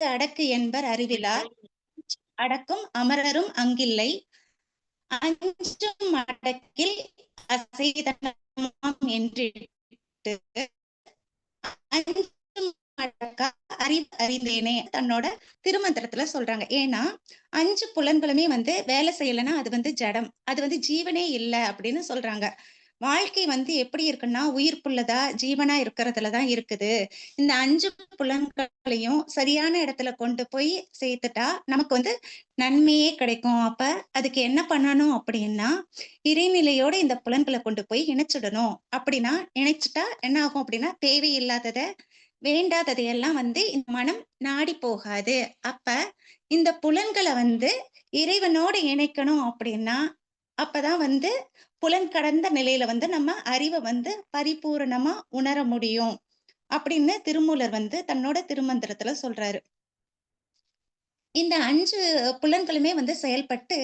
அடக்கு என்பர் அறிவிலார் அடக்கும் அமரரும் அங்கில்லை அஞ்சும் அடக்கில் அசைதனமாம் என்றிட்டு அஞ்சும் அடக்கா அறிந்தேனே தன்னோட திருமந்திரத்துல சொல்றாங்க. ஏன்னா 5 புலன்களுமே வந்து வேலை செய்யலைன்னா அது வந்து ஜடம், அது வந்து ஜீவனே இல்லை அப்படின்னு சொல்றாங்க. வாழ்க்கை வந்து எப்படி இருக்குன்னா உயிர்ப்புள்ளதா ஜீவனா இருக்கிறதுலதான் இருக்குது. இந்த 5 புலன்களையும் சரியான இடத்துல கொண்டு போய் சேர்த்துட்டா நமக்கு வந்து நன்மையே கிடைக்கும். அப்ப அதுக்கு என்ன பண்ணணும் அப்படின்னா இறைநிலையோட இந்த புலன்களை கொண்டு போய் இணைச்சிடணும். அப்படின்னா இணைச்சிட்டா என்ன ஆகும் அப்படின்னா தேவையில்லாததை வேண்டாததையெல்லாம் வந்து இந்த மனம் நாடி போகாது. அப்ப இந்த புலன்களை வந்து இறைவனோட இணைக்கணும் அப்படின்னா அப்பதான் வந்து புலன் கடந்த நிலையில வந்து நம்ம அறிவை வந்து பரிபூரணமா உணர முடியும் அப்படின்னு திருமூலர் வந்து தன்னோட திருமந்திரத்துல சொல்றாரு. இந்த 5 புலன்களுமே வந்து செயல்பட்டு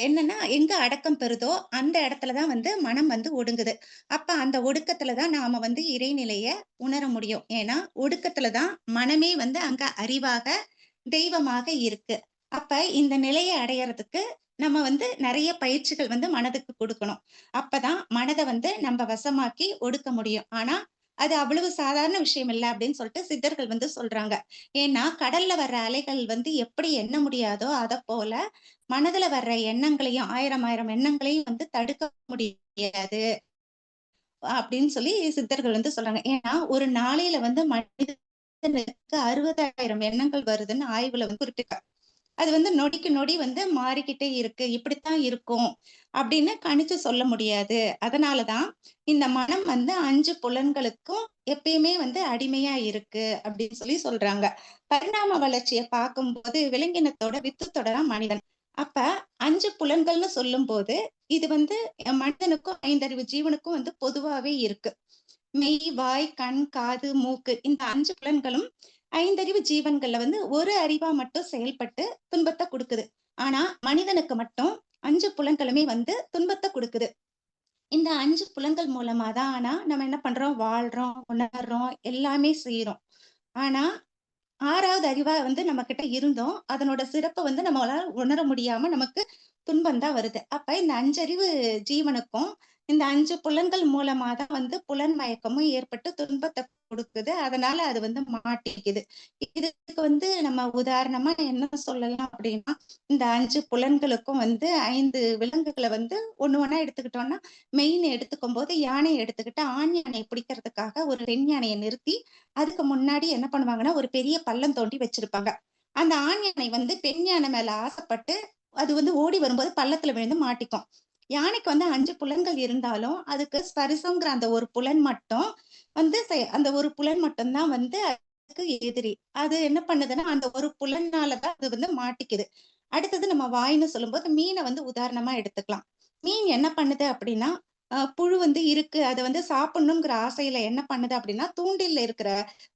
என்னன்னா எங்க அடக்கம் பெறுதோ அந்த இடத்துலதான் வந்து மனம் வந்து ஒடுங்குது. அப்ப அந்த ஒடுக்கத்துலதான் நாம வந்து இறைநிலைய உணர முடியும். ஏன்னா ஒடுக்கத்துலதான் மனமே வந்து அங்க அறிவாக தெய்வமாக இருக்கு. அப்ப இந்த நிலையை அடையறதுக்கு நம்ம வந்து நிறைய பயிற்சிகள் வந்து மனதுக்கு கொடுக்கணும். அப்பதான் மனதை வந்து நம்ம வசமாக்கி ஒடுக்க முடியும். ஆனா அது அவ்வளவு சாதாரண விஷயம் இல்லை அப்படின்னு சொல்லிட்டு சித்தர்கள் வந்து சொல்றாங்க. ஏன்னா கடல்ல வர்ற அலைகள் வந்து எப்படி எண்ண முடியாதோ அத போல மனதுல வர்ற எண்ணங்களையும் ஆயிரம் ஆயிரம் எண்ணங்களையும் வந்து தடுக்க முடியாது அப்படின்னு சொல்லி சித்தர்கள் வந்து சொல்றாங்க. ஏன்னா ஒரு நாளையில வந்து மனிதனுக்கு 60,000 எண்ணங்கள் வருதுன்னு ஆய்வுல வந்து குறிப்பிட்டாங்க. அது வந்து நொடிக்கு நொடி வந்து மாறிக்கிட்டே இருக்கு. இப்படித்தான் இருக்கும் அப்படின்னு கணிச்சு சொல்ல முடியாது. அதனாலதான் இந்த மனம் வந்து 5 புலன்களுக்கும் எப்பயுமே வந்து அடிமையா இருக்கு அப்படின்னு சொல்லி சொல்றாங்க. பரிணாம வளர்ச்சியை பார்க்கும்போது விலங்கினத்தோட வித்து தொடரான் மனிதன். அப்ப 5 புலன்கள்னு சொல்லும் போது இது வந்து மனிதனுக்கும் 5 அறிவு ஜீவனுக்கும் வந்து பொதுவாவே இருக்கு. மெய், வாய், கண், காது, மூக்கு இந்த 5 புலன்களும் 5 அறிவு ஜீவன்கள்ல வந்து ஒரு அறிவா மட்டும் செயல்பட்டு துன்பத்தை கொடுக்குது. ஆனா மனிதனுக்கு மட்டும் 5 புலன்களுமே வந்து துன்பத்தை கொடுக்குது. இந்த 5 புலன்கள் மூலமா தான் ஆனா நம்ம என்ன பண்றோம், வாழ்றோம், உணர்றோம், எல்லாமே செய்யறோம். ஆனா 6வது அறிவா வந்து நம்ம கிட்ட இருந்தோம். அதனோட சிறப்பை வந்து நம்மளால உணர முடியாம நமக்கு துன்பம் தான் வருது. அப்ப இந்த 5 அறிவு ஜீவனுக்கும் இந்த 5 புலன்கள் மூலமா தான் வந்து புலன் மயக்கமும் ஏற்பட்டு துன்பத்தை கொடுக்குது. அதனால அது வந்து மாட்டிக்குது. இதுக்கு வந்து நம்ம உதாரணமா என்ன சொல்லலாம் அப்படின்னா இந்த 5 புலன்களுக்கும் வந்து 5 விலங்குகளை வந்து ஒண்ணு ஒண்ணா எடுத்துக்கிட்டோம்னா மெயின் எடுத்துக்கும் போது யானையை எடுத்துக்கிட்டு ஆண் யானையை பிடிக்கிறதுக்காக ஒரு பெண் யானையை நிறுத்தி அதுக்கு முன்னாடி என்ன பண்ணுவாங்கன்னா ஒரு பெரிய பள்ளம் தோண்டி வச்சிருப்பாங்க. அந்த ஆண் யானை வந்து பெண் யானை மேல ஆசைப்பட்டு அது வந்து ஓடி வரும்போது பள்ளத்துல விழுந்து மாட்டிக்கும். யானைக்கு வந்து 5 புலன்கள் இருந்தாலும் அதுக்கு ஸ்பரிசம்ங்கிற அந்த ஒரு புலன் மட்டும் வந்து அந்த ஒரு புலன் மட்டும்தான் வந்து அதுக்கு எதிரி. அது என்ன பண்ணுதுன்னா அந்த ஒரு புலனாலதான் அது வந்து மாட்டிக்குது. அடுத்தது நம்ம வாய்ன்னு சொல்லும்போது மீனை வந்து உதாரணமா எடுத்துக்கலாம். மீன் என்ன பண்ணுது அப்படின்னா புழு வந்து இருக்கு அதை வந்து சாப்பிடணுங்கிற ஆசையில என்ன பண்ணுது அப்படின்னா தூண்டில்ல இருக்கிற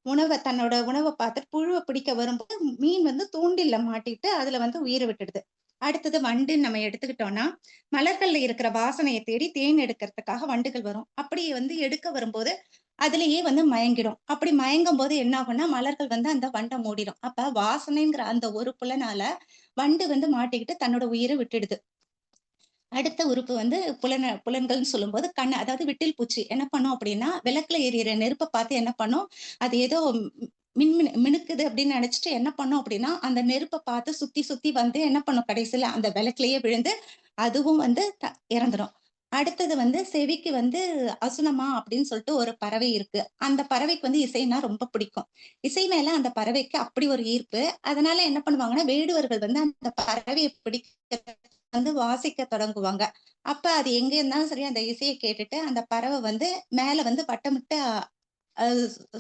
உணவை தன்னோட உணவை பார்த்துட்டு புழுவை பிடிக்க வரும்போது மீன் வந்து தூண்டில்ல மாட்டிட்டு அதுல வந்து உயிரை விட்டுடுது. அடுத்தது வண்டுன்னு நம்ம எடுத்துக்கிட்டோம்னா மலர்கள்ல இருக்கிற வாசனையை தேடி தேன் எடுக்கிறதுக்காக வண்டுகள் வரும். அப்படி வந்து எடுக்க வரும்போது அதுலயே வந்து மயங்கிடும். அப்படி மயங்கும் போது என்ன ஆகும்னா மலர்கள் வந்து அந்த வண்டை மூடிடும். அப்ப வாசனைங்கிற அந்த ஒரு புலனால வண்டு வந்து மாட்டிக்கிட்டு தன்னோட உயிரை விட்டுடுது. அடுத்த உறுப்பு வந்து புலன்கள்னு சொல்லும்போது கண், அதாவது விட்டில் பூச்சி என்ன பண்ணும் அப்படின்னா விளக்குல எரியிற நெருப்பை பார்த்து என்ன பண்ணும், அது ஏதோ மினுக்குது அப்படின்னு நினைச்சிட்டு என்ன பண்ணும் அப்படின்னா அந்த நெருப்பை பார்த்து சுத்தி சுத்தி வந்து என்ன பண்ணும் கடைசியில அந்த விளக்குலயே விழுந்து அதுவும் வந்து இறந்துடும். அடுத்தது வந்து செவிக்கு வந்து அசுனமா அப்படின்னு சொல்லிட்டு ஒரு பறவை இருக்கு. அந்த பறவைக்கு வந்து இசைனா ரொம்ப பிடிக்கும். இசை மேல அந்த பறவைக்கு அப்படி ஒரு ஈர்ப்பு. அதனால என்ன பண்ணுவாங்கன்னா வேடுவர்கள் வந்து அந்த பறவையை பிடிக்க வந்து வாசிக்க தொடங்குவாங்க. அப்ப அது எங்க இருந்தாலும் சரி அந்த இசைய கேட்டுட்டு அந்த பறவை வந்து மேல வந்து வட்டமிட்டு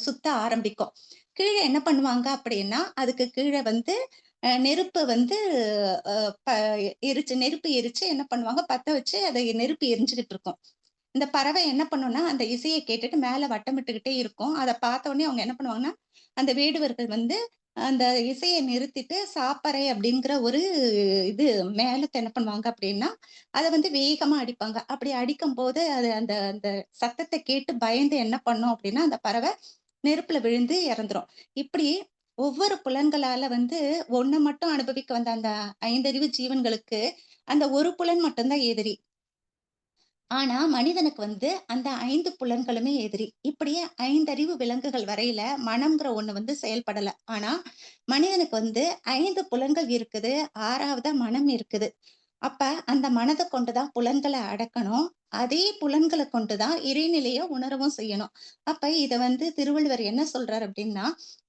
சுத்த ஆரம்பிக்கும். கீழ என்ன பண்ணுவாங்க அப்படின்னா, அதுக்கு கீழ வந்து நெருப்பு வந்து அ ப நெருப்பு எரிச்சு என்ன பண்ணுவாங்க, பத்த வச்சு அதை நெருப்பு எரிஞ்சுகிட்டு இருக்கும். இந்த பறவை என்ன பண்ணும்னா, அந்த இசைய கேட்டுட்டு மேல வட்டமிட்டுக்கிட்டே இருக்கும். அத பார்த்த உடனே அவங்க என்ன பண்ணுவாங்கன்னா, அந்த வேடுவர்கள் வந்து அந்த இசைய நிறுத்திட்டு சாப்பறை அப்படிங்கிற ஒரு இது மேளத்த என்ன பண்ணுவாங்க அப்படின்னா, அத வந்து வேகமா அடிப்பாங்க. அப்படி அடிக்கும்போது அது அந்த அந்த சத்தத்த கேட்டு பயந்து என்ன பண்ணும் அப்படின்னா, அந்த பறவை நெருப்புல விழுந்து இறந்துரும். இப்படி ஒவ்வொரு புலன்களால வந்து ஒண்ண மட்டும் அனுபவிக்க வந்த அந்த 5 அறிவு ஜீவன்களுக்கு, அந்த ஒரு புலன் மட்டும் தான் எதிரி. ஆனா, மனிதனுக்கு வந்து அந்த 5 புலன்களுமே எதிரி. இப்படியே 5 அறிவு விலங்குகள் வரையில மனம்ங்கிற ஒண்ணு வந்து செயல்படல. ஆனா, மனிதனுக்கு வந்து 5 புலன்கள் இருக்குது. 6வதா மனம் இருக்குது. அப்ப அந்த மனத கொண்டு தான் புலன்கள அடக்கணும். அதே புலன்கள கொண்டு தான் இறைநிலைய உணரவும் செய்யணும். அப்ப இத வந்து திருவள்ளுவர் என்ன சொல்றாரு அப்டின்னா,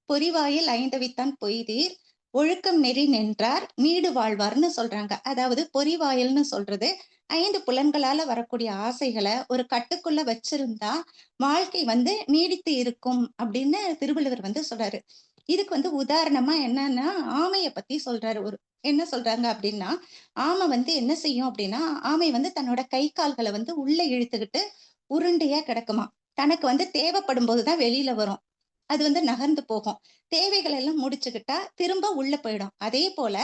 "பொறிவாயில் ஐந்தவித்தான் பொய்தீர், ஒழுக்கம் நெறி நின்றார் நீடு வாழ்வார்ன்னு" சொல்றாங்க. அதாவது பொறிவாயில்னு சொல்றது 5 புலன்களால வரக்கூடிய ஆசைகள ஒரு கட்டுக்குள்ள வச்சிருந்தா, வாழ்க்கை வந்து நீடித்து இருக்கும் அப்படின்னு திருவள்ளுவர் வந்து சொல்றாரு. இதுக்கு வந்து உதாரணமா என்னன்னா, ஆமைய பத்தி சொல்றாரு. என்ன சொல்றாங்க அப்படின்னா, ஆமை வந்து என்ன செய்யும் அப்படின்னா, ஆமை வந்து தன்னோட கை, கால்கள வந்து உள்ள இழுத்துக்கிட்டு உருண்டையா கிடக்குமாம். தனக்கு வந்து தேவைப்படும்போது தான் வெளியில வரும். அது வந்து நகர்ந்து போகும். தேவைகள் எல்லாம் முடிச்சுக்கிட்டா, திரும்ப உள்ள போயிடும். அதேபோல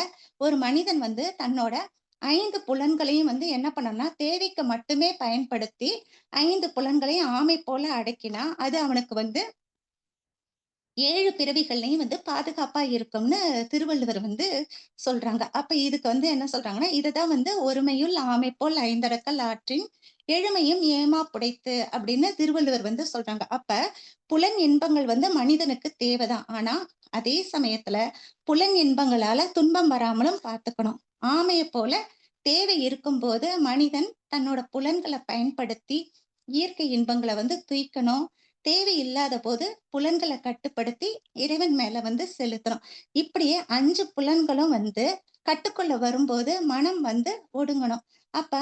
ஒரு மனிதன் வந்து தன்னோட 5 புலன்களையும் வந்து என்ன பண்ணணும்னா, தேவைக்கு மட்டுமே பயன்படுத்தி 5 புலன்களையும் ஆமை போல அடக்கினா, அது அவனுக்கு வந்து 7 பிறவிகள்லயும் வந்து பாதுகாப்பா இருக்கும்னு திருவள்ளுவர் வந்து சொல்றாங்க. அப்ப இதுக்கு வந்து என்ன சொல்றாங்கன்னா, இததான் வந்து "ஒருமையுள் ஆமை போல் ஐந்தரக்கல் ஆற்றின் எழுமையும் ஏமா புடைத்து" அப்படின்னு திருவள்ளுவர் வந்து சொல்றாங்க. அப்ப புலன் இன்பங்கள் வந்து மனிதனுக்கு தேவைதான். ஆனா, அதே சமயத்துல புலன் இன்பங்களால துன்பம் வராமலும் பார்த்துக்கணும். ஆமைய போல தேவை இருக்கும்போது மனிதன் தன்னோட புலன்கள பயன்படுத்தி இயற்கை இன்பங்கள வந்து துய்க்கணும். தேவை இல்லாத போது புலன்கள கட்டுப்படுத்தி இறைவன் மேல வந்து செலுத்தணும். இப்படியே 5 புலன்களும் வந்து கட்டுக்குள்ள வரும்போது மனம் வந்து ஒடுங்கணும். அப்ப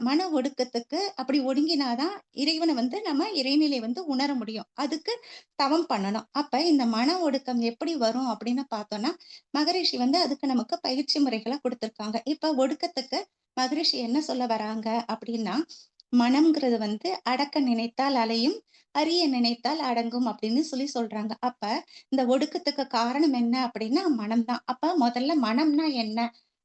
மன ஒடுக்கத்துக்கு அப்படி ஒடுங்கினா தான் இறைவன வந்து நம்ம இறைநிலை வந்து உணர முடியும். அதுக்கு தவம் பண்ணணும். அப்ப இந்த மன ஒடுக்கம் எப்படி வரும் அப்படின்னு பார்த்தோம்னா, மகரிஷி வந்து அதுக்கு நமக்கு பயிற்சி முறைகள குடுத்திருக்காங்க. இப்ப ஒடுக்கத்துக்கு மகரிஷி என்ன சொல்ல வராங்க அப்படின்னா, மனம்ங்கிறது வந்து அடக்க நினைத்தால் அலையும், அறிய நினைத்தால் அடங்கும் அப்படின்னு சொல்லி சொல்றாங்க. அப்ப இந்த ஒடுக்கத்துக்கு காரணம் என்ன அப்படின்னா மனம் தான். அப்ப முதல்ல மனம்னா என்ன?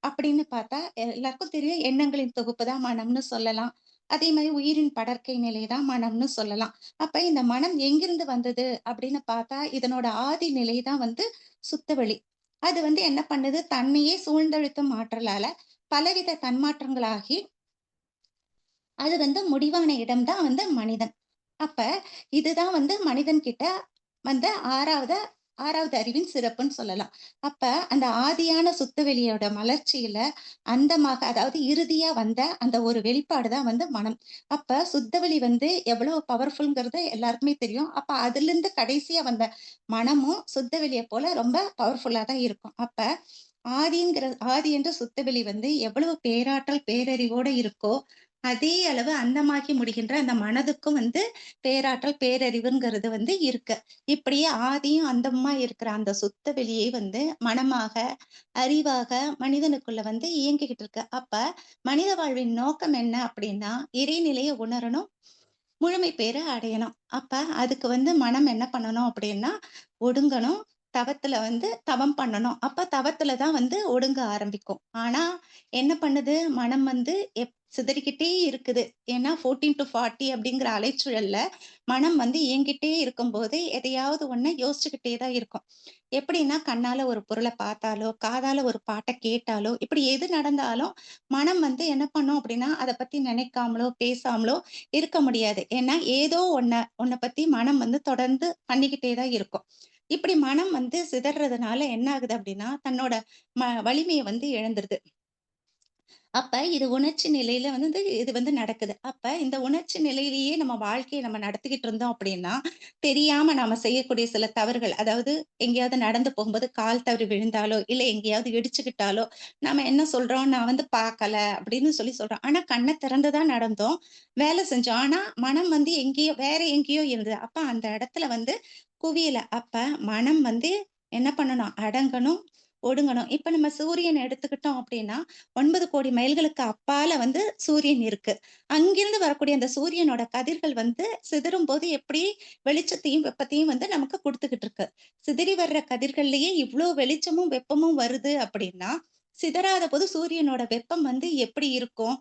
அப்படின்னு பார்த்தா எல்லாருக்கும் தெரியும் எண்ணங்களின் தொகுப்பு தான் மனம்னு சொல்லலாம். அதே மாரி உயிரின் படர்க்கை நிலை தான் மனம்னு சொல்லலாம். அப்ப இந்த மனம் எங்கிருந்து வந்தது அப்படின்னு பார்த்தா, இதனோட ஆதி நிலை தான் வந்து சுத்தவெளி. அது வந்து என்ன பண்ணுது? தன்னையே சூழ்ந்தழுத்தும் ஆற்றலால பலவித தன்மாற்றங்களாகி அது வந்து முடிவான இடம் தான் வந்து மனிதன். அப்ப இதுதான் வந்து மனிதன் கிட்ட வந்த 6வது அறிவின் சிறப்புன்னு சொல்லலாம். அப்ப அந்த ஆதியான சுத்தவெளியோட மலர்ச்சியில அந்தமாக அதாவது இறுதியா வந்த அந்த ஒரு வெளிப்பாடு தான் வந்து மனம். அப்ப சுத்தவெளி வந்து எவ்வளவு பவர்ஃபுல்ங்கிறது எல்லாருக்குமே தெரியும். அப்ப அதிலிருந்து கடைசியா வந்த மனமும் சுத்தவெளிய போல ரொம்ப பவர்ஃபுல்லா தான் இருக்கும். அப்ப ஆதி என்ற சுத்தவெளி வந்து எவ்வளவு பேராற்றல், பேரறிவோட இருக்கோ, அதே அளவு அந்தமாகி முடிகின்ற அந்த மனதுக்கும் வந்து பேராற்றல், பேரறிவுங்கிறது வந்து இருக்கு. இப்படியே ஆதியும் அந்தமுமா இருக்கிற அந்த சுத்த வெளியே வந்து மனமாக, அறிவாக மனிதனுக்குள்ள வந்து இயங்கிக்கிட்டு இருக்கு. அப்ப மனித வாழ்வின் நோக்கம் என்ன அப்படின்னா, இறைநிலைய உணரணும், முழுமை பேற அடையணும். அப்ப அதுக்கு வந்து மனம் என்ன பண்ணணும் அப்படின்னா, ஒடுங்கணும். தவத்துல வந்து தவம் பண்ணணும். அப்ப தவத்துல தான் வந்து ஒடுங்க ஆரம்பிக்கும். ஆனா, என்ன பண்ணுது? மனம் வந்து சிதறிக்கிட்டே இருக்குது. ஏன்னா 14-40 அப்படிங்கிற அலைச்சுழல்ல மனம் வந்து இயங்கிட்டே இருக்கும்போது, எதையாவது ஒண்ண யோசிச்சுக்கிட்டே தான் இருக்கும். எப்படின்னா, கண்ணால ஒரு பொருள பார்த்தாலோ, காதால ஒரு பாட்ட கேட்டாலோ, இப்படி எது நடந்தாலும் மனம் வந்து என்ன பண்ணும் அப்படின்னா, அத பத்தி நினைக்காமலோ, பேசாமலோ இருக்க முடியாது. ஏன்னா, ஏதோ ஒண்ண பத்தி மனம் வந்து தொடர்ந்து பண்ணிக்கிட்டே தான் இருக்கும். இப்படி மனம் வந்து சிதறதுனால என்ன ஆகுது அப்படின்னா, தன்னோட வலிமைய வந்து இழந்துருது. அப்ப இது உணர்ச்சி நிலையில வந்து இது வந்து நடக்குது. அப்ப இந்த உணர்ச்சி நிலையிலேயே நம்ம வாழ்க்கைய நம்ம நடத்திக்கிட்டு இருந்தோம் அப்படின்னா, தெரியாம நாம செய்யக்கூடிய சில தவறுகள், அதாவது எங்கேயாவது நடந்து போகும்போது கால் தவறி விழுந்தாலோ, இல்ல எங்கேயாவது இடிச்சுக்கிட்டாலோ, நாம என்ன சொல்றோம், "நான் வந்து பார்க்கல" அப்படின்னு சொல்லி சொல்றோம். ஆனா கண்ண திறந்து தான் நடந்தோம். வேலை செஞ்சோம். ஆனா மனம் வந்து எங்கேயோ வேற எங்கேயோ இருந்தது. அப்ப அந்த இடத்துல வந்து குவியல. அப்ப மனம் வந்து என்ன பண்ணணும்? அடங்கணும், ஒடுங்கணும். இப்ப நம்ம சூரியன் எடுத்துக்கிட்டோம் அப்படின்னா, 9,00,00,000 மைல்களுக்கு அப்பால வந்து சூரியன் இருக்கு. அங்கிருந்து வரக்கூடிய அந்த சூரியனோட கதிர்கள் வந்து சிதறும்போது எப்படி வெளிச்சத்தையும், வெப்பத்தையும் வந்து நமக்கு குடுத்துக்கிட்டு இருக்கு. சிதறி வர்ற கதிர்கள்லயே இவ்ளோ வெளிச்சமும், வெப்பமும் வருது அப்படின்னா, சிதறாத போது சூரியனோட வெப்பம் வந்து எப்படி இருக்கும்?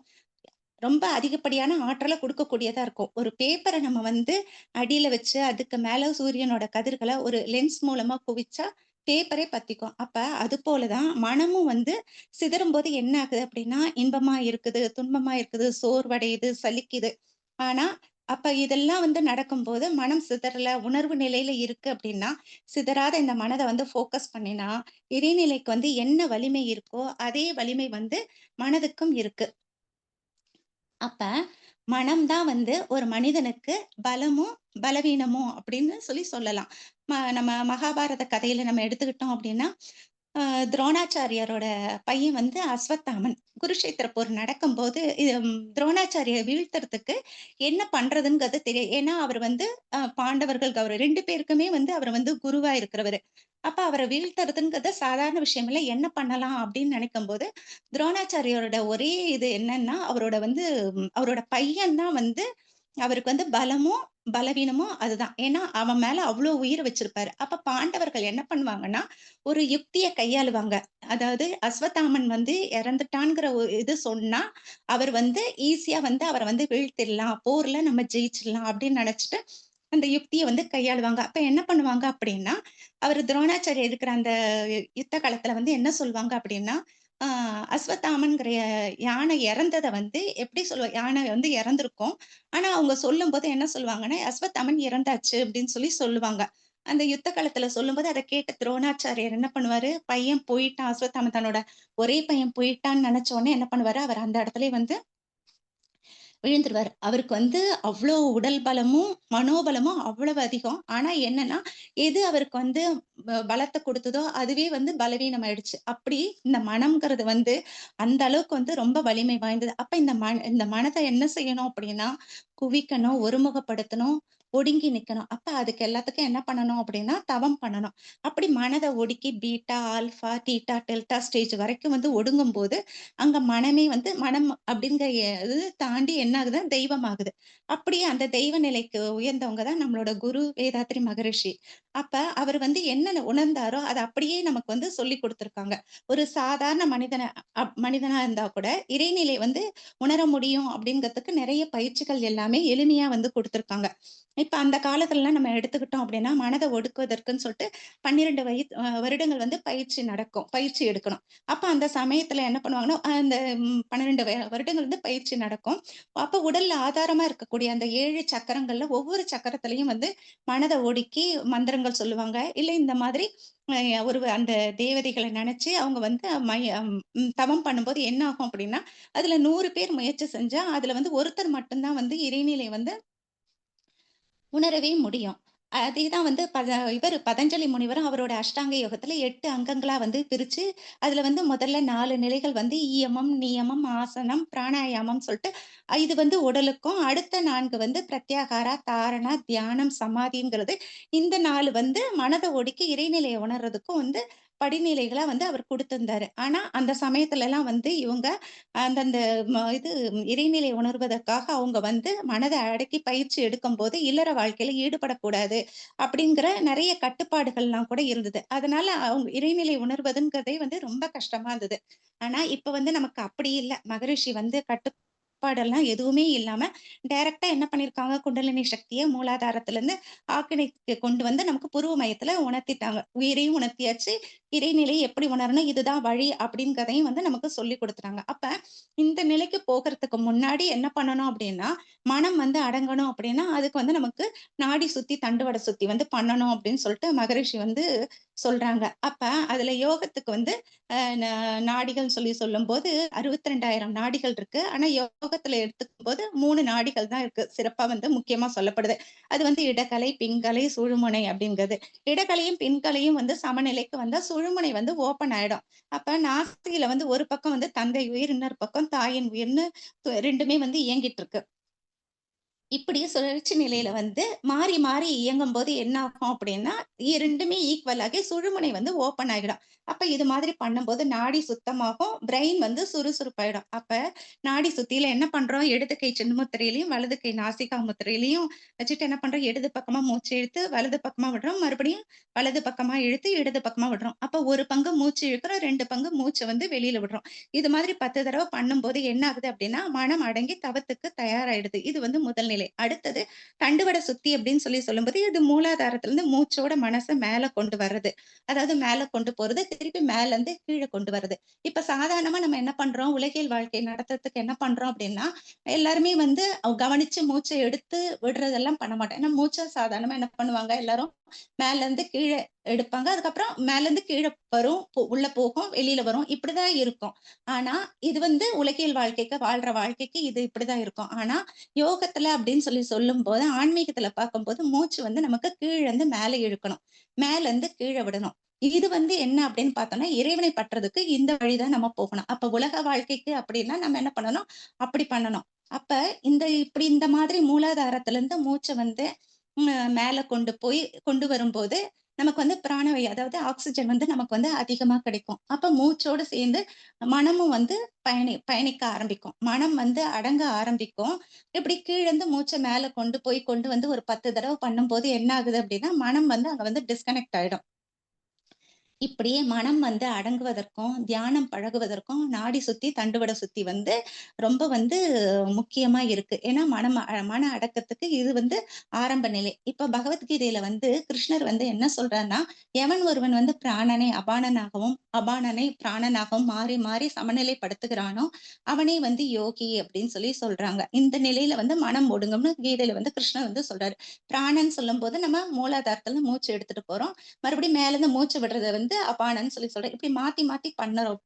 ரொம்ப அதிகப்படியான ஆற்றல குடுக்கக்கூடியதா இருக்கும். ஒரு பேப்பர நம்ம வந்து அடியில வச்சு, அதுக்கு மேல சூரியனோட கதிர்கள ஒரு லென்ஸ் மூலமா குவிச்சா, பேப்பரே பத்திக்கும். அப்ப அது போல தான் மனமும் வந்து சிதறும்போது என்ன ஆகுது அப்படின்னா, இன்பமா இருக்குது, துன்பமா இருக்குது, சோர்வடையுது, சலிக்குது. ஆனா, அப்ப இதெல்லாம் வந்து நடக்கும்போது மனம் சிதறல, உணர்வு நிலையில இருக்கு அப்படின்னா, சிதறாத இந்த மனத வந்து ஃபோக்கஸ் பண்ணினா, இறைநிலைக்கு வந்து என்ன வலிமை இருக்கோ, அதே வலிமை வந்து மனதுக்கும் இருக்கு. அப்ப மனம் தான் வந்து ஒரு மனிதனுக்கு பலமும், பலவீனமும் அப்படின்னு சொல்லலாம். நம்ம மகாபாரத கதையில நம்ம எடுத்துக்கிட்டோம் அப்படின்னா, அ துரோணாச்சாரியாரோட பையன் வந்து அஸ்வத்தாமன். குருஷேத்திர போர் நடக்கும்போது, துரோணாச்சாரியார வீழ்த்துறதுக்கு என்ன பண்றதுங்கிறது தெரியாது. ஏன்னா, அவர் வந்து பாண்டவர்கள், கௌரவர் 2 பேருக்குமே வந்து அவர் வந்து குருவா இருக்கிறவரு. அப்ப அவர வீழ்த்துறதுங்கிறது சாதாரண விஷயம் இல்ல. என்ன பண்ணலாம் அப்படின்னு நினைக்கும்போது, துரோணாச்சாரியாரோட ஒரே இது என்னன்னா, அவரோட பையன் தான் வந்து அவருக்கு வந்து பலமும், பலவீனமும் அதுதான். ஏன்னா, அவன் மேல அவ்ளோ உயிர வச்சிருப்பாரு. அப்ப பாண்டவர்கள் என்ன பண்ணுவாங்கன்னா, ஒரு யுக்திய கையாளுவாங்க. அதாவது அஸ்வத்தாமன் வந்து இறந்துட்டான்ங்கிற இது சொன்னா, அவர் வந்து ஈஸியா வந்து அவர வந்து வீழ்த்திடலாம். போர்ல நம்ம ஜெயிச்சிடலாம் அப்படின்னு நெனச்சுட்டு, அந்த யுக்திய வந்து கையாளுவாங்க. அப்ப என்ன பண்ணுவாங்க அப்படின்னா, அவரு துரோணாச்சாரியார் இருக்கிற அந்த யுத்த களத்துல வந்து என்ன சொல்வாங்க அப்படின்னா, ஆ அஸ்வத்தாமன்ங்கிற யானை இறந்தத வந்து எப்படி யானை வந்து இறந்திருக்கும். ஆனா, அவங்க சொல்லும்போது என்ன சொல்லுவாங்கன்னா, "அஸ்வத்தாமன் இறந்தாச்சு" அப்படின்னு சொல்லுவாங்க. அந்த யுத்த களத்துல சொல்லும்போது, அத கேட்ட துரோணாச்சாரியார் என்ன பண்ணுவாரு, பையன் போயிட்டான், அஸ்வத்தாமன் தன்னோட ஒரே பையன் போயிட்டான்னு நெனச்ச உடனே என்ன பண்ணுவாரு, அவர் அந்த இடத்திலேயே வந்து விழுந்துருவாரு. அவருக்கு வந்து அவ்ளோ உடல் பலமும், மனோபலமும் அவ்வளவு அதிகம். ஆனா என்னன்னா, எது அவருக்கு வந்து பலத்த குடுத்ததோ, அதுவே வந்து பலவீனம் ஆயிடுச்சு. அப்படி இந்த மனம்ங்கிறது வந்து அந்த அளவுக்கு வந்து ரொம்ப வலிமை வாய்ந்தது. அப்ப இந்த மனத என்ன செய்யணும் அப்படின்னா, குவிக்கணும், ஒருமுகப்படுத்தணும், ஒடுங்கி நிக்கணும். அப்ப அதுக்கு எல்லாத்துக்கும் என்ன பண்ணணும் அப்படின்னா, தவம் பண்ணணும். அப்படி மனத ஒடுக்கி beta, alpha, theta, delta stage வரைக்கும் வந்து ஒடுங்கும்போது, அங்க மனமே வந்து மனம் அப்படிங்கிற இது தாண்டி என்ன ஆகுதுன்னா, தெய்வம் ஆகுது. அப்படியே அந்த தெய்வ நிலைக்கு உயர்ந்தவங்க தான் நம்மளோட குரு வேதாத்ரி மகரிஷி. அப்ப அவர் வந்து என்ன உணர்ந்தாரோ, அத அப்படியே நமக்கு வந்து சொல்லிக் குடுத்துருக்காங்க. ஒரு சாதாரண மனிதனா இருந்தா கூட, இறைநிலை வந்து உணர முடியும் அப்படிங்கிறதுக்கு நெறைய பயிற்சிகள் எல்லாமே எளிமையா வந்து குடுத்துருக்காங்க. இப்ப அந்த காலத்துலலாம் நம்ம எடுத்துக்கிட்டோம் அப்படின்னா, மனத ஒடுக்குவதற்குன்னு சொல்ட்டு 12 வருடங்கள் வந்து பயிற்சி எடுக்கணும். அப்ப அந்த சமயத்துல என்ன பண்ணுவாங்கன்னா, அந்த 12 வருடங்கள் வந்து பயிற்சி நடக்கும். அப்ப உடல்ல ஆதாரமா இருக்கக்கூடிய அந்த 7 சக்கரங்கள்ல ஒவ்வொரு சக்கரத்திலயும் வந்து மனத ஒடுக்கி மந்திரங்கள் சொல்லுவாங்க. இல்ல இந்த மாதிரி அ ஒரு அந்த தேவதைகள நெனச்சு அவங்க வந்து தவம் பண்ணும்போது என்ன ஆகும் அப்படின்னா, அதுல 100 பேர் முயற்சி செஞ்சா, அதுல வந்து ஒருத்தர் மட்டும் தான் வந்து இறைநிலை வந்து உணரவே முடியும். அதேதான் வந்து பதஞ்சலி முனிவரும் அவரோட அஷ்டாங்க யோகத்துல 8 அங்கங்களா வந்து பிரிச்சு, அதுல வந்து முதல்ல 4 நிலைகள் வந்து இயமம், நியமம், ஆசனம், பிராணாயாமம் சொல்ட்டு, இது வந்து உடலுக்கும், அடுத்த 4 வந்து பிரத்யாகாரா, தாரணா, தியானம், சமாதிங்கிறது. இந்த 4 வந்து மனத ஒடுக்கி இறைநிலைய உணர்றதுக்கும் வந்து படிநிலைகளா வந்து அவர் குடுத்திருந்தாரு. ஆனா, அந்த சமயத்துலலாம் வந்து இவங்க அந்தந்த இது இறைநிலை உணர்வதற்காக அவங்க வந்து மனத அடக்கி பயிற்சி எடுக்கும்போது, இல்லற வாழ்க்கையில ஈடுபடக்கூடாது அப்படிங்கிற நெறைய கட்டுப்பாடுகள்லாம் கூட இருந்தது. அதனால அவங்க இறைநிலை உணர்வதுங்கிறதே வந்து ரொம்ப கஷ்டமா இருந்தது. ஆனா, இப்ப வந்து நமக்கு அப்படி இல்ல. மகரிஷி வந்து கட்டுப்பாடெல்லாம் எதுவுமே இல்லாம, டைரக்ட்டா என்ன பண்ணியிருக்காங்க, குண்டலினி சக்திய மூலாதாரத்திலருந்து ஆக்கினைக்கு கொண்டு வந்து நமக்கு புருவ மையத்துல உணர்த்திட்டாங்க. உயிரையும் உணர்த்தியாச்சு, இறைநிலை எப்படி உணரணும், இதுதான் வழி அப்படிங்கிறதையும் வந்து நமக்கு சொல்லிக் குடுத்துட்டாங்க. அப்ப இந்த நிலைக்கு போகறதுக்கு முன்னாடி என்ன பண்ணணும் அப்படின்னா, மனம் வந்து அடங்கணும் அப்படின்னா, அதுக்கு வந்து நமக்கு நாடி சுத்தி, தண்டுவட சுத்தி வந்து பண்ணணும் அப்படின்னு சொல்லிட்டு மகரிஷி வந்து சொல்றாங்க. அப்ப அதுல யோகத்துக்கு வந்து அ ந நாடிகள் சொல்லும்போது 62,000 நாடிகள் இருக்கு. ஆனா யோகத்துல எடுத்துக்கும்போது 3 நாடிகள் தான் இருக்கு. சிறப்பா வந்து முக்கியமா சொல்லப்படுது. அது வந்து இடகலை, பிங்கலை, சுழுமுனை அப்படிங்கிறது. இடகலையும், பின்கலையும் வந்து சமநிலைக்கு வந்தா சுழுமுனை வந்து ஓப்பன் ஆயிடும். அப்ப நாசியில வந்து ஒரு பக்கம் வந்து தந்தை உயிர், இன்னொரு பக்கம் தாயின் உயிர்ன்னு 2மே வந்து இயங்கிட்டு இருக்கு. இப்படி சுழற்சி நிலையில வந்து மாறி, மாறி இயங்கும்போது என்ன ஆகும் அப்படின்னா, 2மே ஈக்குவல் ஆகி சுழுமுனை வந்து ஓப்பன் ஆகிடும். அப்ப இது மாதிரி பண்ணும்போது நாடி சுத்தமாகும். பிரெயின் வந்து சுறுசுறுப்பாயிடும். அப்ப நாடி சுத்தியில என்ன பண்றோம், இடது கை சின்முத்திரையிலயும், வலது கை நாசிகா முத்திரையிலயும் வச்சுட்டு என்ன பண்றோம், இடது பக்கமா மூச்சு இழுத்து, வலது பக்கமா விடுறோம். மறுபடியும் வலது பக்கமா இழுத்து, இடது பக்கமா விடுறோம். அப்ப ஒரு பங்கு மூச்சு இழுக்கிறோம், 2 பங்கு மூச்ச வந்து வெளியில விடுறோம். இது மாதிரி 10 தடவ பண்ணும்போது என்ன ஆகுது அப்படின்னா, மனம் அடங்கி தவத்துக்கு தயாராயிடுது. இது வந்து முதல் நிலை. நிலை. அடுத்தது தண்டுவட சுத்தி அப்படின்னு சொல்லும்போது, இது மூலாதாரத்திலிருந்து மூச்சோட மனச மேல கொண்டு வர்றது. அதாவது மேல கொண்டு போறது, திருப்பி மேலருந்து கீழ கொண்டு வர்றது. இப்ப சாதாரணமா நம்ம என்ன பண்றோம், உலகியல் வாழ்க்கை நடத்துறதுக்கு என்ன பண்றோம் அப்படின்னா, எல்லாருமே வந்து கவனிச்சு மூச்ச எடுத்து விடுறதெல்லாம் பண்ண மாட்டோம். ஏன்னா மூச்ச சாதாரணமா என்ன பண்ணுவாங்க எல்லாரும், மேலருந்து கீழ எடுப்பாங்க. அதுக்கப்புறம் மேலருந்து கீழ வரும், உள்ள போகும், வெளியில வரும். இப்படிதான் இருக்கும். ஆனா, இது வந்து உலகியல் வாழ்க்கைக்கு வாழ்ற வாழ்க்கைக்கு இது இப்படிதான் இருக்கும். ஆனா, யோகத்துல அப்படின்னு சொல்லும்போது, ஆன்மீகத்துல பார்க்கும்போது மூச்சு வந்து நமக்கு கீழருந்து மேல இழுக்கணும். மேலருந்து கீழ விடணும். இது வந்து என்ன அப்படின்னு பார்த்தோம்னா, இறைவனை பற்றதுக்கு இந்த வழிதான் நம்ம போகணும். அப்ப உலக வாழ்க்கைக்கு அப்படின்னா நம்ம என்ன பண்ணணும்? அப்படி பண்ணணும். அப்ப இந்த மாதிரி மூலாதாரத்திலிருந்து மூச்ச வந்து மேல கொண்டு வரும்போது, நமக்கு வந்து பிராணவாயு அதாவது ஆக்ஸிஜன் வந்து நமக்கு வந்து அதிகமா கிடைக்கும். அப்ப மூச்சோடு சேர்ந்து மனமும் வந்து பயணிக்க ஆரம்பிக்கும். மனம் வந்து அடங்க ஆரம்பிக்கும். இப்படி கீழருந்து மூச்ச மேல கொண்டு வந்து ஒரு 10 தடவ பண்ணும்போது என்ன ஆகுது அப்படின்னா, மனம் வந்து அங்க வந்து டிஸ்கனெக்ட் ஆயிடும். இப்படியே மனம் வந்து அடங்குவதற்கும், தியானம் பழகுவதற்கும் நாடி சுத்தி, தண்டுவட சுத்தி வந்து ரொம்ப வந்து முக்கியமா இருக்கு. ஏன்னா மன அடக்கத்துக்கு இது வந்து ஆரம்ப நிலை. இப்ப பகவத்கீதையில வந்து கிருஷ்ணர் வந்து என்ன சொல்றார்ன்னா, எவன் ஒருவன் வந்து பிராணனை அபானனாகவும், அபானனை பிராணனாகவும் மாறி மாறி சமநிலைப்படுத்துகிறானோ, அவனே வந்து யோகி அப்படின்னு சொல்றாங்க. இந்த நிலையில வந்து மனம் ஒடுங்கும்னு கீதையில வந்து கிருஷ்ணர் வந்து சொல்றாரு. பிராணன் சொல்லும்போது நம்ம மூலாதாரத்துல மூச்சு எடுத்துட்டு போறோம். மறுபடியும் மேலருந்து மூச்சு விடுறத வந்து அபானன்னு சொல்றேன். இப்படி மாத்தி மாத்தி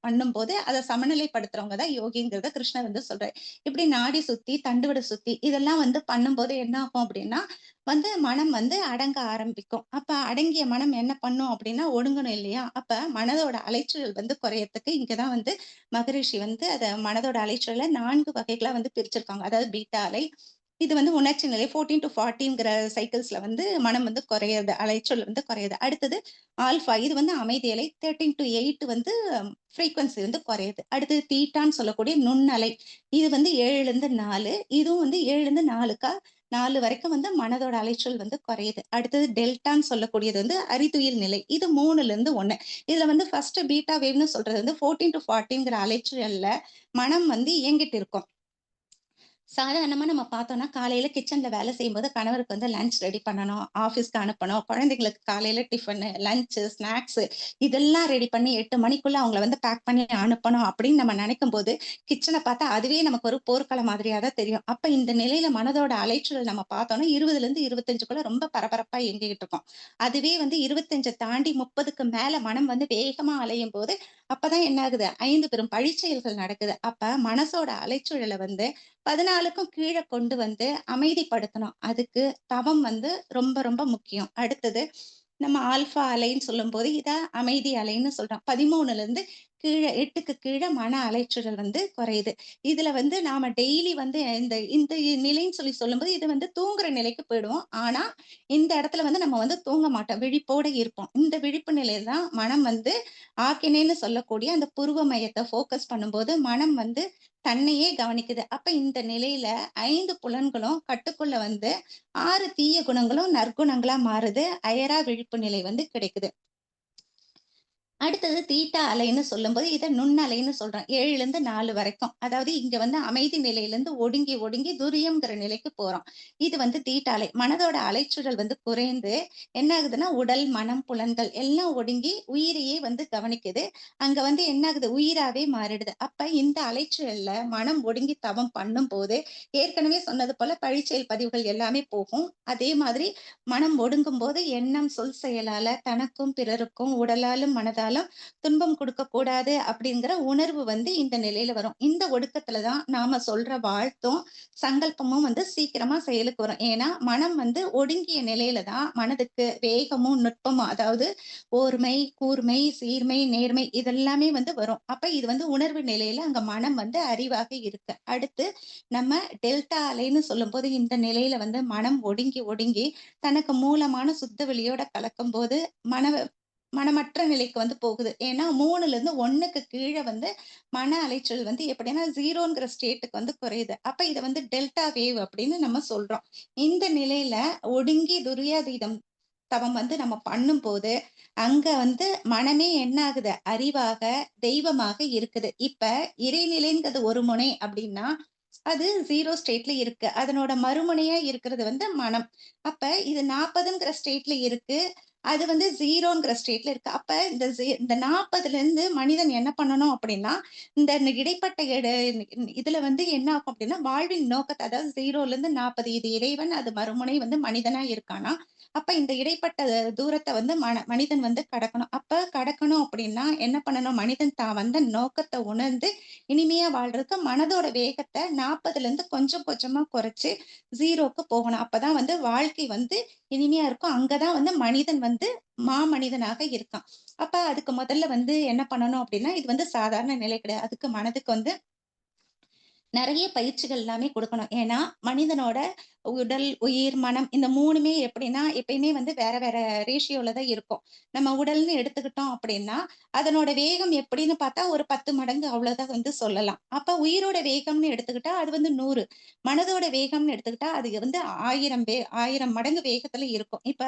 பண்ணும்போது அத சமநிலைப்படுத்துறவங்க தான் யோகிங்கிறத கிருஷ்ணர் வந்து சொல்றாரு. இப்படி நாடி சுத்தி, தண்டுவட சுத்தி இதெல்லாம் வந்து பண்ணும்போது என்ன ஆகும் அப்படின்னா, வந்து மனம் வந்து அடங்க ஆரம்பிக்கும். அப்ப அடங்கிய மனம் என்ன பண்ணும் அப்படின்னா, ஒடுங்கணும் இல்லையா? அப்ப மனதோட அலைச்சல் வந்து குறையறதுக்கு இங்க தான் வந்து மகரிஷி வந்து அத மனதோட அலைச்சல 4 வகைகளா வந்து பிரிச்சிருக்காங்க. அதாவது பீட்டா அலை, இது வந்து உணர்ச்சி நிலை 14 டூ 40ங்கிற சைக்கிள்ஸ்ல வந்து மனம் வந்து குறையுது. அலைச்சல் வந்து குறையுது. அடுத்தது ஆல்ஃபா இது வந்து அமைதி அலை 13 டூ 8 வந்து ஃப்ரீக்வன்சி வந்து குறையுது. அடுத்தது தீட்டான்னு சொல்லக்கூடிய நுண்ணலை. இது வந்து 7லிருந்து 4 இதுவும் வந்து 7லிருந்து 4 வரைக்கும் வந்து மனதோட அலைச்சல் வந்து குறையுது. அடுத்தது டெல்டான்னு சொல்லக்கூடியது வந்து அறிதுயில் நிலை. இது 3லிருந்து 1. இதுல வந்து ஃபர்ஸ்ட் பீட்டா வேவ்ன்னு சொல்றது வந்து 14 டூ 40ங்கிற அலைச்சல்ல மனம் வந்து இயங்கிட்டு இருக்கும். சாதாரணமா நம்ம பார்த்தோம்னா, காலையில கிச்சன்ல வேலை செய்யும்போது கணவருக்கு வந்து லஞ்ச் ரெடி பண்ணணும், ஆஃபீஸ்க்கு அனுப்பணும், குழந்தைங்களுக்கு காலையில டிஃபனு, லஞ்ச், ஸ்நாக்ஸ் இதெல்லாம் ரெடி பண்ணி 8 மணிக்குள்ள அவங்கள வந்து பேக் பண்ணி அனுப்பணும் அப்படின்னு நம்ம நினைக்கும்போது, கிச்சன பார்த்தா அதுவே நமக்கு ஒரு போர்க்களம் மாதிரியா தான் தெரியும். அப்ப இந்த நிலையில மனதோட அலைச்சல் நம்ம பார்த்தோம்னா 20லிருந்து 25க்குள்ள ரொம்ப பரபரப்பா இயங்கிக்கிட்டு இருக்கும். அதுவே வந்து 25 தாண்டி 30க்கு மேல மனம் வந்து வேகமா அலையும்போது, அப்பதான் என்ன ஆகுது? 5 பெரும் பழிச்செயல்கள் நடக்குது. அப்ப மனசோட அலைச்சூழல வந்து 14க்கும் கீழ கொண்டு வந்து அமைதிப்படுத்தணும். அதுக்கு தவம் வந்து ரொம்ப ரொம்ப முக்கியம். அடுத்தது நம்ம ஆல்ஃபா அலைன்னு சொல்லும்போது, இத அமைதி அலைன்னு சொல்றோம். 13லிருந்து 8க்கு கீழ மன அலைச்சல் வந்து குறையுது. இதுல வந்து நாம டெய்லி வந்து இந்த இந்த நிலைன்னு சொல்லும்போது, இது வந்து தூங்குற நிலைக்கு போயிடுவோம். ஆனா, இந்த இடத்துல வந்து நம்ம வந்து தூங்க மாட்டோம். விழிப்போட இருப்போம். இந்த விழிப்பு நிலையில தான் மனம் வந்து ஆக்கினேன்னு சொல்லக்கூடிய அந்த புருவ மையத்த ஃபோக்கஸ் பண்ணும்போது, மனம் வந்து தன்னையே கவனிக்குது. அப்ப இந்த நிலையில 5 புலன்களும் கட்டுக்குள்ள வந்து 6 தீய குணங்களும் நற்குணங்களா மாறுது. அயரா விழிப்பு நிலை வந்து கிடைக்குது. அடுத்தது தீட்டா அலைன்னு சொல்லும்போது, இத நுண்ணலைன்னு சொல்றோம். 7லிருந்து 4 வரைக்கும். அதாவது இங்க வந்து அமைதி நிலையிலிருந்து ஒடுங்கி, ஒடுங்கி துரியம்ங்கிற நிலைக்கு போறோம். இது வந்து தீட்டா அலை. மனதோட அலைச்சூழல் வந்து குறைந்து என்ன ஆகுதுன்னா, உடல், மனம், புலன்கள் எல்லாம் ஒடுங்கி உயிரையே வந்து கவனிக்குது. அங்க வந்து என்ன ஆகுது? உயிராவே மாறிடுது. அப்ப இந்த அலைச்சூழல்ல மனம் ஒடுங்கி தவம் பண்ணும்போது, ஏற்கனவே சொன்னது போல பழிச்செயல் பதிவுகள் எல்லாமே போகும். அதே மாதிரி மனம் ஒடுங்கும்போது எண்ணம், சொல், செயலால தனக்கும், பிறருக்கும், உடலாலும், மனதாலும் துன்பம் குடுக்கக்கூடாது அப்படிங்கிற உணர்வு வந்து இந்த நிலையில வரும். இந்த ஒடுக்கத்துல தான் நாம சொல்ற வாழ்த்தும், சங்கல்பமும் வந்து சீக்கிரமா செயலுக்கு வரும். ஏன்னா, மனம் வந்து ஒடுங்கிய நிலையில தான் மனதுக்கு வேகமும், நுட்பமும் அதாவது ஓர்மை, கூர்மை, சீர்மை, நேர்மை இதெல்லாமே வந்து வரும். அப்ப இது வந்து உணர்வு நிலையில அங்க மனம் வந்து அறிவாக இருக்கு. அடுத்து நம்ம டெல்டா அலைன்னு சொல்லும்போது, இந்த நிலையில வந்து மனம் ஒடுங்கி, ஒடுங்கி தனக்கு மூலமான சுத்த வெளியோட கலக்கும்போது, மனமற்ற நிலைக்கு வந்து போகுது. ஏன்னா 3லிருந்து 1க்கு கீழ வந்து மன அலைச்சல் வந்து எப்படின்னா 0ங்கிற ஸ்டேட்டுக்கு வந்து குறையுது. அப்ப இத வந்து டெல்டா வேவ் அப்படின்னு நம்ம சொல்றோம். இந்த நிலையில ஒடுங்கி துரியாதீதம் தவம் வந்து நம்ம பண்ணும்போது, அங்க வந்து மனமே என்ன ஆகுது? அறிவாக, தெய்வமாக இருக்குது. இப்ப இறைநிலைங்கிறது ஒரு முனை அப்படின்னா, அது 0 ஸ்டேட்ல இருக்கு. அதனோட மறுமுனையா இருக்கிறது வந்து மனம். அப்ப இது 40ங்கிற ஸ்டேட்ல இருக்கு. அது வந்து 0ங்கிற ஸ்டேட்ல இருக்கு. அப்ப இந்த 40லேருந்து மனிதன் என்ன பண்ணணும் அப்படின்னா, இந்த இடைப்பட்ட இதுல வந்து என்ன ஆகும் அப்படின்னா, வாழ்வின் நோக்கத்த அதாவது 0லேருந்து 40 இது இறைவன், அது மறுமுனை வந்து மனிதனா இருக்கானா, அப்ப இந்த இடைப்பட்ட தூரத்த வந்து மனிதன் வந்து கடக்கணும். அப்ப கடக்கணும் அப்படின்னா என்ன பண்ணணும்? மனிதன் தான் வந்த நோக்கத்த உணர்ந்து, இனிமையா வாழ்றதுக்கு மனதோட வேகத்த 40லேருந்து கொஞ்சம் கொஞ்சமா குறைச்சு 0க்கு போகணும். அப்பதான் வந்து வாழ்க்கை வந்து இனிமையா இருக்கும். அங்க தான் வந்து மனிதன் வந்து மாமனிதனாக இருக்கான். அப்ப அதுக்கு முதல்ல வந்து என்ன பண்ணணும் அப்படின்னா, இது வந்து சாதாரண நிலை கிடையாது. அதுக்கு மனதுக்கு வந்து நெறைய பயிற்சிகள் எல்லாமே குடுக்கணும். ஏன்னா, மனிதனோட உடல், உயிர், மனம் இந்த 3மே எப்படின்னா, எப்பயுமே வந்து வேற வேற ரேஷியோல தான் இருக்கும். நம்ம உடல்னு எடுத்துக்கிட்டோம் அப்படின்னா, அதனோட வேகம் எப்படின்னு பார்த்தா ஒரு 10 மடங்கு அவ்வளோதான் வந்து சொல்லலாம். அப்ப உயிரோட வேகம்னு எடுத்துக்கிட்டா, அது வந்து 100. மனதோட வேகம்னு எடுத்துக்கிட்டா, அது வந்து 1000 மடங்கு வேகத்துல இருக்கும். இப்ப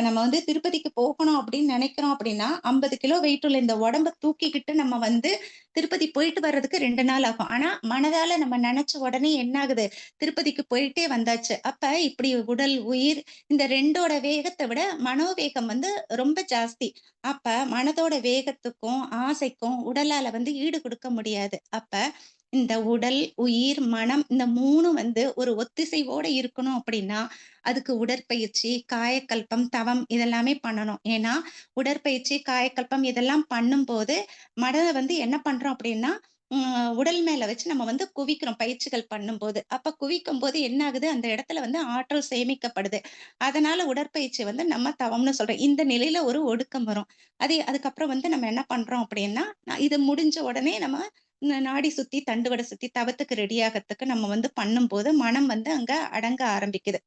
நம்ம வந்து திருப்பதிக்கு போகணும் அப்படின்னு நெனைக்கிறோம் அப்படின்னா, 50 கிலோ வெயிட் உள்ள இந்த உடம்ப தூக்கிக்கிட்டு நம்ம வந்து திருப்பதி போயிட்டு வர்றதுக்கு 2 நாள் ஆகும். ஆனா, மனதால நம்ம நெனச்ச உடனே என்ன ஆகுது? திருப்பதிக்கு போயிட்டே வந்தாச்சு. அப்ப இப்படி உடல், உயிர் இந்த 2ஓட வேகத்த விட மனோவேகம் வந்து ரொம்ப ஜாஸ்தி. அப்ப மனதோட வேகத்துக்கும், ஆசைக்கும் உடலால வந்து ஈடு குடுக்க முடியாது. அப்ப இந்த உடல், உயிர், மனம் இந்த 3ம் வந்து ஒரு ஒத்திசைவோட இருக்கணும் அப்படின்னா, அதுக்கு உடற்பயிற்சி, காயக்கல்பம், தவம் இதெல்லாமே பண்ணணும். ஏன்னா, உடற்பயிற்சி, காயக்கல்பம் இதெல்லாம் பண்ணும்போது, மனத வந்து என்ன பண்றோம் அப்படின்னா, உடல் மேல வச்சு நம்ம வந்து குவிக்கிறோம் பயிற்சிகள் பண்ணும்போது. அப்ப குவிக்கும்போது என்ன ஆகுது, அந்த இடத்துல வந்து ஆற்றல் சேமிக்கப்படுது. அதனால உடற்பயிற்சி வந்து நம்ம தவம்னு சொல்றோம். இந்த நிலையில ஒரு ஒடுக்கம் வரும். அதுக்கப்புறம் வந்து நம்ம என்ன பண்றோம் அப்படின்னா, இது முடிஞ்ச உடனே நம்ம நாடி சுத்தி, தண்டுவட சுத்தி தவத்துக்கு ரெடி ஆகறதுக்கு நம்ம வந்து பண்ணும்போது, மனம் வந்து அங்க அடங்க ஆரம்பிக்குது.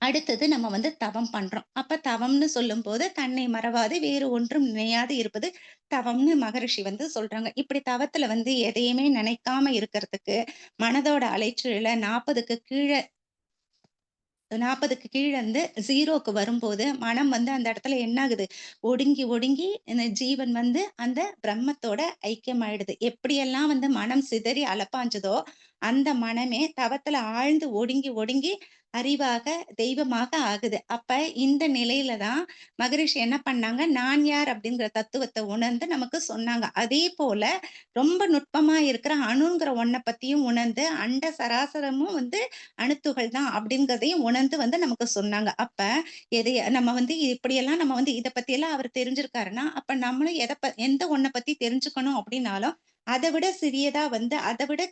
அடுத்தது நம்ம வந்து தவம் பண்றோம். அப்ப தவம்னு சொல்லும்போது, தன்னை மறவாது வேறு ஒன்றும் நினையாது இருப்பது தவம்னு மகரிஷி வந்து சொல்றாங்க. இப்படி தவத்துல வந்து எதையுமே நினைக்காம இருக்கறதுக்கு, மனதோட அலைச்சூழல 40க்கு கீழ இருந்து 0க்கு வரும்போது, மனம் வந்து அந்த இடத்துல என்ன ஆகுது? ஒடுங்கி, ஒடுங்கி இந்த ஜீவன் வந்து அந்த பிரம்மத்தோட ஐக்கியமாயிடுது. எப்படியெல்லாம் வந்து மனம் சிதறி அலப்பாஞ்சதோ, அந்த மனமே தவத்துல ஆழ்ந்து ஒடுங்கி, ஒடுங்கி அறிவாக, தெய்வமாக ஆகுது. அப்ப இந்த நிலையில தான் மகரிஷி என்ன பண்ணாங்க, "நான் யார்?" அப்படிங்கிற தத்துவத்த உணர்ந்து நமக்கு சொன்னாங்க. அதே போல ரொம்ப நுட்பமா இருக்கிற அணுங்கிற ஒண்ண பத்தியும் உணர்ந்து, அண்ட சராசரமும் வந்து அணுத்துகள் தான் அப்படிங்கிறதையும் உணர்ந்து வந்து நமக்கு சொன்னாங்க. அப்ப நம்ம வந்து இப்படியெல்லாம் நம்ம வந்து இத பத்தியெல்லாம் அவர் தெரிஞ்சிருக்காருன்னா, அப்ப நம்மளும் எந்த ஒண்ண பத்தி தெரிஞ்சுக்கணும் அப்படின்னாலும், அத விட சிறியதா வந்து அத விட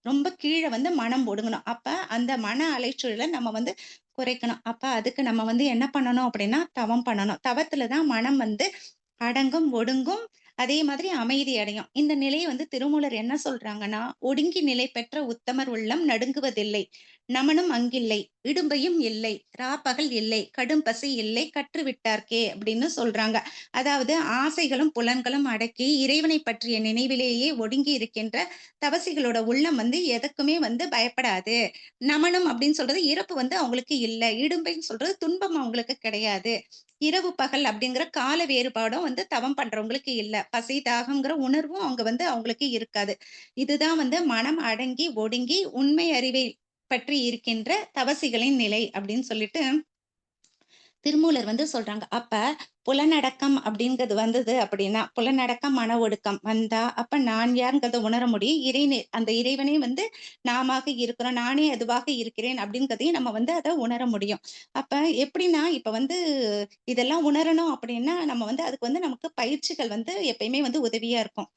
ரொம்ப கீழ வந்து மனம் ஒடுங்கணும். அப்ப அந்த மன அலைச்சூழல நம்ம வந்து குறைக்கணும். அப்ப அதுக்கு நம்ம வந்து என்ன பண்ணணும் அப்படின்னா, தவம் பண்ணணும். தவத்துல தான் மனம் வந்து அடங்கும், ஒடுங்கும். அதே மாதிரி அமைதி அடையும். இந்த நிலைய வந்து திருமூலர் என்ன சொல்றாங்கன்னா, "ஒடுங்கி நிலை பெற்ற உத்தமர் உள்ளம் நடுங்குவதில்லை. நமனும் அங்கில்லை. இடும்பையும் இல்லை. ராப்பகல் இல்லை. கடும் பசி இல்லை. கற்று விட்டார்க்கே" அப்படின்னு சொல்றாங்க. அதாவது ஆசைகளும், புலன்களும் அடக்கி இறைவனைப் பற்றிய நினைவிலேயே ஒடுங்கி இருக்கின்ற தவசிகளோட உள்ளம் வந்து எதுக்குமே வந்து பயப்படாது. நமனம் அப்படின்னு சொல்றது இறப்பு வந்து அவங்களுக்கு இல்ல. இடும்பைன்னு சொல்றது துன்பம் அவங்களுக்கு கிடையாது. இரவு, பகல் அப்படிங்கிற கால வேறுபாடும் வந்து தவம் பண்றவங்களுக்கு இல்ல. பசி, தாகம்ங்கிற உணர்வும் அங்க வந்து அவங்களுக்கு இருக்காது. இதுதான் வந்து மனம் அடங்கி, ஒடுங்கி உண்மை அறிவை பற்றி இருக்கின்ற தவசிகளின் நிலை அப்படின்னு சொல்லிட்டு திருமூலர் வந்து சொல்றாங்க. அப்ப புலனடக்கம் அப்படிங்கிறது வந்தது அப்படின்னா, புலனடக்கம், மன ஒடுக்கம் வந்தா, அப்ப நான் யார்ங்கிறத உணர முடியும். அந்த இறைவனே வந்து நாமாக இருக்கிறோம். நானே அதுவாக இருக்கிறேன் அப்படிங்கிறதையும் நம்ம வந்து அத உணர முடியும். அப்ப எப்படின்னா, இப்ப வந்து இதெல்லாம் உணரணும் அப்படின்னா, நம்ம வந்து அதுக்கு வந்து நமக்கு பயிற்சிகள் வந்து எப்பயுமே வந்து உதவியா இருக்கும்.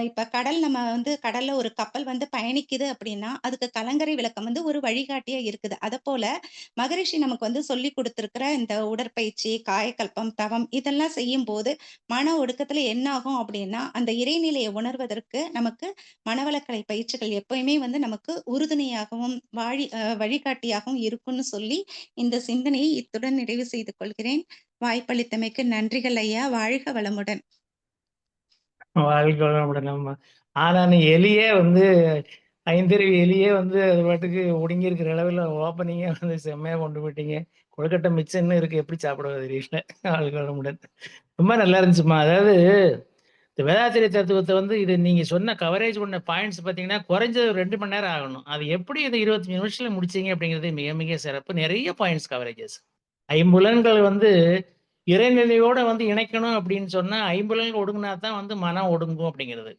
இப்ப நம்ம வந்து கடல்ல ஒரு கப்பல் வந்து பயணிக்குது அப்படின்னா, அதுக்கு கலங்கரை விளக்கம் வந்து ஒரு வழிகாட்டியா இருக்குது. அதப்போல மகரிஷி நமக்கு வந்து சொல்லிக் குடுத்திருக்கிற இந்த உடற்பயிற்சி, காயகல்பம், தவம் இதெல்லாம் செய்யும்போது, மன ஒடுக்கத்துல என்ன ஆகும் அப்படின்னா, அந்த இறைநிலையை உணர்வதற்கு நமக்கு மனவளக்கலை பயிற்சிகள் எப்பயுமே வந்து நமக்கு உறுதுணையாகவும், வழிகாட்டியாகவும் இருக்கும்னு சொல்லி, இந்த சிந்தனையை இத்துடன் நிறைவு செய்து கொள்கிறேன். வாய்ப்பளித்தமைக்கு நன்றிகள் ஐயா. வாழ்க வளமுடன். வாழ்க்கை வளமுடன். நம்ம ஆனான எலியே வந்து ஐந்தறிவு எலியே வந்து அது பாட்டுக்கு ஒடுங்கி இருக்கிற அளவில் ஓப்பனிங்கே வந்து செம்மையா கொண்டு போயிட்டீங்க. கொழுக்கட்டை மிச்சம் இன்னும் இருக்கு, எப்படி சாப்பிடுவது தெரியல. வாழ்க்கை வளமுடன். ரொம்ப நல்லா இருந்துச்சுமா. அதாவது இந்த வேதாத்திரிய தத்துவத்தை வந்து இது நீங்க சொன்ன கவரேஜ் பண்ண பாயிண்ட்ஸ் பார்த்தீங்கன்னா, குறைஞ்சது ஒரு 2 மணி நேரம் ஆகணும். அது எப்படி இந்த 25 நிமிஷத்துல முடிச்சீங்க அப்படிங்கிறது மிக மிக சிறப்பு. நிறைய பாயிண்ட்ஸ் கவரேஜஸ். ஐம்புலன்கள் வந்து இறைநிலையோட வந்து இணைக்கணும் அப்படின்னு சொன்னா, ஐம்புலன்கள் ஒடுங்குனா தான் வந்து மனம் ஒடுங்கும் அப்படிங்கிறது.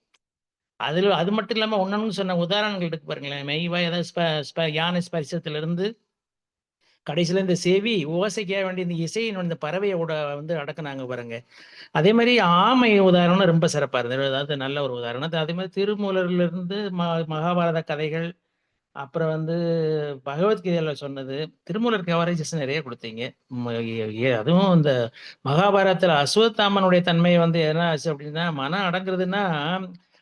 அதுல அது மட்டும் இல்லாம ஒண்ணொன்னு சொன்ன உதாரணங்கள் இருக்கு பாருங்களேன். மெய்வாய் அதாவது யானை ஸ்பரிசத்திலிருந்து கடைசியில இந்த செவி ஓசைக்காக வேண்டிய இந்த இசையின் இந்த பறவையோட வந்து அடக்குனாங்க பாருங்க. அதே மாரி ஆமை உதாரணம் ரொம்ப சிறப்பா இருந்தது. அதாவது நல்ல ஒரு உதாரணம். அதே மாரி திருமூலர்லேருந்து மகாபாரத கதைகள், அப்புறம் வந்து பகவத்கீதையில சொன்னது, திருமூலர் கவரேஜஸ் நெறைய குடுத்தீங்க. ம எ எ அதுவும் இந்த மகாபாரதத்தில அஸ்வத்தாமனுடைய தன்மை வந்து என்ன ஆச்சு அப்டின்னா, மனம் அடங்குறதுன்னா,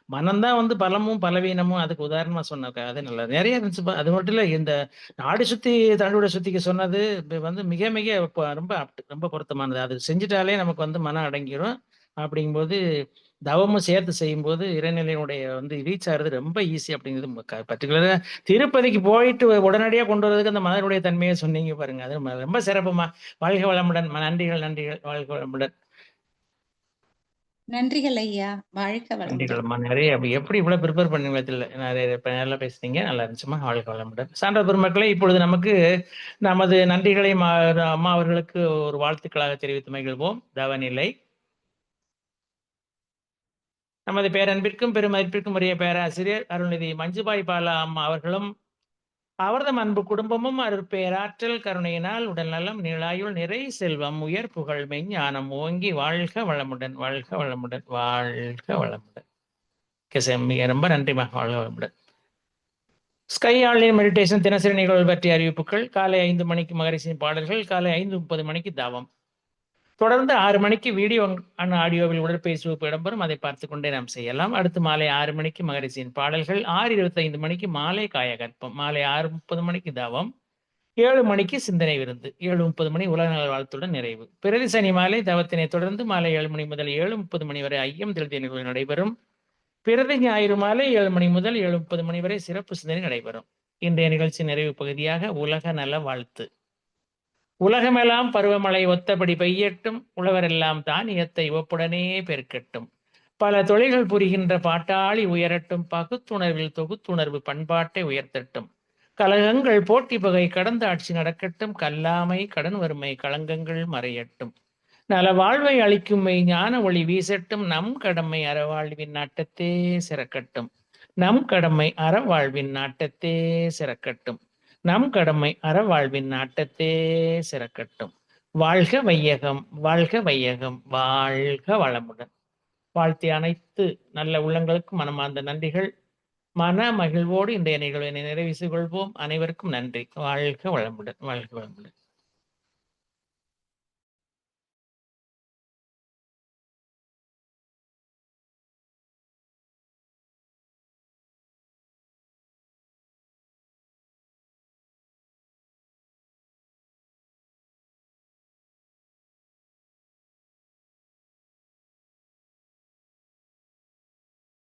மனம் தான் வந்து பலமும், பலவீனமும் அதுக்கு உதாரணமா சொன்ன கதை நல்லா நெறைய இருந்துச்சுப்பா. அது மட்டும் இல்ல இந்த நாடு சுத்தி தண்டுவட சுத்திக்க சொன்னது வந்து மிக மிக ரொம்ப ரொம்ப பொருத்தமானது. அது செஞ்சுட்டாலே நமக்கு வந்து மனம் அடங்கிரும். அப்படிங்கும்போது தவமும் சேர்த்து செய்யும்போது இறைநிலையினுடைய வந்து ரீச் ஆகுறது ரொம்ப ஈஸி அப்படிங்கிறது பர்ட்டிகுலரா திருப்பதிக்கு போயிட்டு உடனடியா கொண்டு வரதுக்கு அந்த மதனுடைய தன்மையை சொன்னீங்க பாருங்க. அது ரொம்ப சிறப்புமா. வாழ்க வளமுடன். நன்றிகள், நன்றிகள். வாழ்க வளமுடன். நன்றிகள் ஐயா. வாழ்க வளமுடன். நன்றிகள்மா. நெறைய எப்படி இவ்வளவு பிரிப்பேர் பண்ணீங்களோ தெரியல. நெறைய இப்ப நல்லா பேசுனீங்க. நல்லா இருந்துச்சும்மா. வாழ்க வளமுடன். சான்றோர் பெருமக்களே, இப்பொழுது நமக்கு நமது நன்றிகளை அம்மா அவர்களுக்கு ஒரு வாழ்த்துக்களாக தெரிவித்து மகிழ்வோம். தவநிலை. நமது பேரன்பிற்கும் பெருமதிப்பிற்கும் உரிய பேராசிரியர் அருள்நிதி மஞ்சுபாய் பாலா அம்மா அவர்களும் அவர்தம் அன்பு குடும்பமும் அருட்பேராற்றல் கருணையினால் உடல்நலம் நீளாயுள் நிறை செல்வம் உயர் புகழ் மெஞ்ஞானம் ஓங்கி வாழ்க வளமுடன் வாழ்க வளமுடன் வாழ்க வளமுடன். மிக ரொம்ப நன்றிமா. வாழ்க வளமுடன். ஸ்கை ஆன்லைன் மெடிடேஷன் தினசரி நிகழ்வு பற்றிய அறிவிப்புகள். காலை 5 மணிக்கு மகரிஷியின் பாடல்கள், காலை 5:30 மணிக்கு தவம். தொடர்ந்து 6 மணிக்கு வீடியோ ஆடியோவில் உடற்பயிற்சி வகுப்பு இடம்பெறும். அதை பார்த்துக் கொண்டே நாம் செய்யலாம். அடுத்து மாலை 6 மணிக்கு மகரிஷியின் பாடல்கள், 6:25 மணிக்கு மாலை காயகற்பம், மாலை 6:30 மணிக்கு தவம், 7 மணிக்கு சிந்தனை விருந்து, 7:30 மணி உலக நல வாழ்த்துடன் நிறைவு. பிரதி சனி மாலை தவத்தினை தொடர்ந்து மாலை 7 மணி முதல் 7:30 மணி வரை ஐயம் தெளிந்த நிகழ்வு நடைபெறும். பிரதி ஞாயிறு மாலை 7 மணி முதல் 7:30 மணி வரை சிறப்பு சிந்தனை நடைபெறும். இன்றைய நிகழ்ச்சி நிறைவு பகுதியாக உலக நல வாழ்த்து. உலகமெல்லாம் பருவமழை ஒத்தபடி பெய்யட்டும், உழவரெல்லாம் தானியத்தை ஒப்புடனே பெருக்கட்டும். பல தொழில்கள் புரிகின்ற பாட்டாளி உயரட்டும், பகுத்துணர்வில் தொகுத்துணர்வு பண்பாட்டை உயர்த்தட்டும். கலகங்கள் போட்டி பகை கடந்த ஆட்சி நடக்கட்டும், கல்லாமை கடன் வறுமை களங்கங்கள் மறையட்டும். நல வாழ்வை அளிக்கும் ஞான ஒளி வீசட்டும், நம் கடமை அறவாழ்வின் நாட்டத்தே சிறக்கட்டும். நம் கடமை அறவாழ்வின் நாட்டத்தே சிறக்கட்டும். நம் கடமை அறவாழ்வின் நாட்டத்தே சிறக்கட்டும். வாழ்க வையகம், வாழ்க வையகம், வாழ்க வளமுடன். வாழ்த்திய அனைத்து நல்ல உள்ளங்களுக்கும் மனமார்ந்த நன்றிகள். மன மகிழ்வோடு இன்றைய நிகழ்வினை நிறைவு செய்து கொள்வோம். அனைவருக்கும் நன்றி. வாழ்க வளமுடன், வாழ்க வளமுடன்.